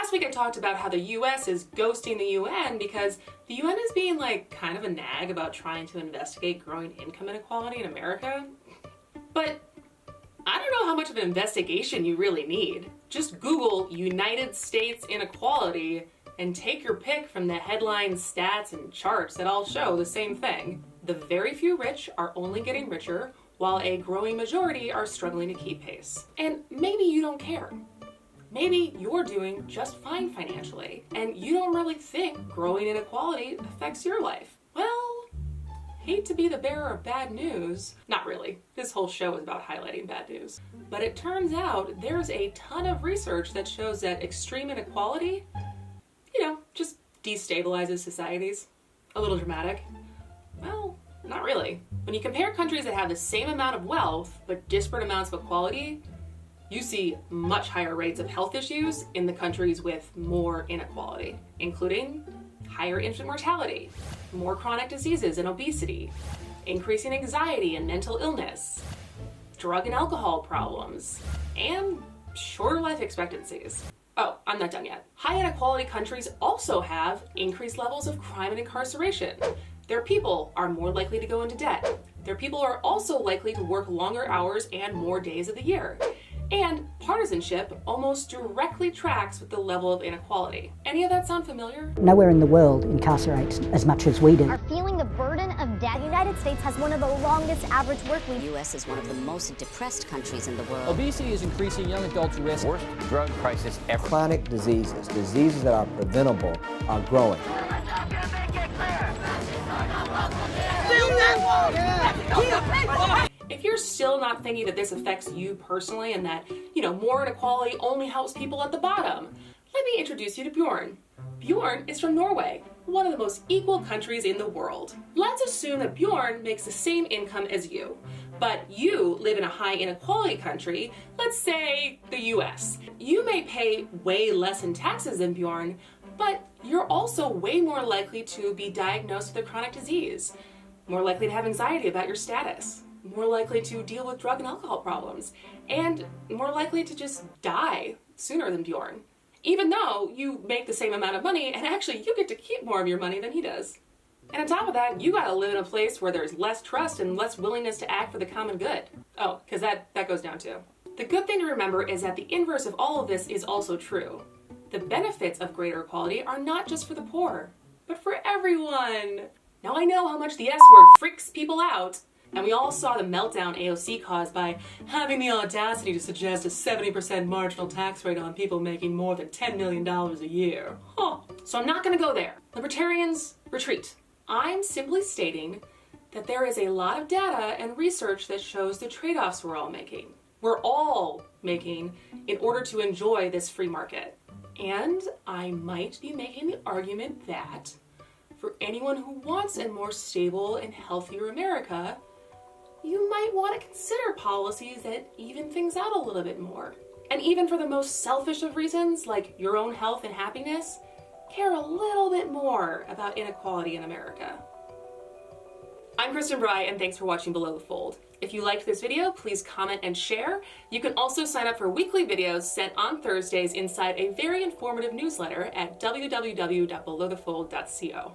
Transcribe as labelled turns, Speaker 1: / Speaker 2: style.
Speaker 1: Last week I talked about how the US is ghosting the UN because the UN is being like kind of a nag about trying to investigate growing income inequality in America. But I don't know how much of an investigation you really need. Just Google United States inequality and take your pick from the headlines, stats, and charts that all show the same thing. The very few rich are only getting richer, while a growing majority are struggling to keep pace. And maybe you don't care. Maybe you're doing just fine financially, and you don't really think growing inequality affects your life. Well, hate to be the bearer of bad news. Not really. This whole show is about highlighting bad news. But it turns out there's a ton of research that shows that extreme inequality, just destabilizes societies. A little dramatic. Well, not really. When you compare countries that have the same amount of wealth, but disparate amounts of equality, you see much higher rates of health issues in the countries with more inequality, including higher infant mortality, more chronic diseases and obesity, increasing anxiety and mental illness, drug and alcohol problems, and shorter life expectancies. Oh, I'm not done yet. High inequality countries also have increased levels of crime and incarceration. Their people are more likely to go into debt. Their people are also likely to work longer hours and more days of the year. And partisanship almost directly tracks with the level of inequality. Any of that sound familiar?
Speaker 2: Nowhere in the world incarcerates as much as we do.
Speaker 3: Are feeling the burden of debt. The United States has one of the longest average work weeks.
Speaker 4: The U.S. is one of the most depressed countries in the world.
Speaker 5: Obesity is increasing young adults' risk.
Speaker 6: Worst drug crisis ever.
Speaker 7: Chronic diseases that are preventable, are growing.
Speaker 1: If you're still not thinking that this affects you personally and that, more inequality only helps people at the bottom, let me introduce you to Bjorn. Bjorn is from Norway, one of the most equal countries in the world. Let's assume that Bjorn makes the same income as you, but you live in a high inequality country, let's say the US. You may pay way less in taxes than Bjorn, but you're also way more likely to be diagnosed with a chronic disease, more likely to have anxiety about your status, more likely to deal with drug and alcohol problems, and more likely to just die sooner than Bjorn. Even though you make the same amount of money, and actually you get to keep more of your money than he does. And on top of that, you gotta live in a place where there's less trust and less willingness to act for the common good. Oh, because that goes down too. The good thing to remember is that the inverse of all of this is also true. The benefits of greater equality are not just for the poor, but for everyone. Now I know how much the S word freaks people out, and we all saw the meltdown AOC caused by having the audacity to suggest a 70% marginal tax rate on people making more than $10 million a year. Huh. So I'm not gonna go there. Libertarians, retreat. I'm simply stating that there is a lot of data and research that shows the trade-offs we're all making in order to enjoy this free market. And I might be making the argument that for anyone who wants a more stable and healthier America, you might want to consider policies that even things out a little bit more. And even for the most selfish of reasons, like your own health and happiness, care a little bit more about inequality in America. I'm Kristin Brey, and thanks for watching Below the Fold. If you liked this video, please comment and share. You can also sign up for weekly videos sent on Thursdays inside a very informative newsletter at www.belowthefold.co.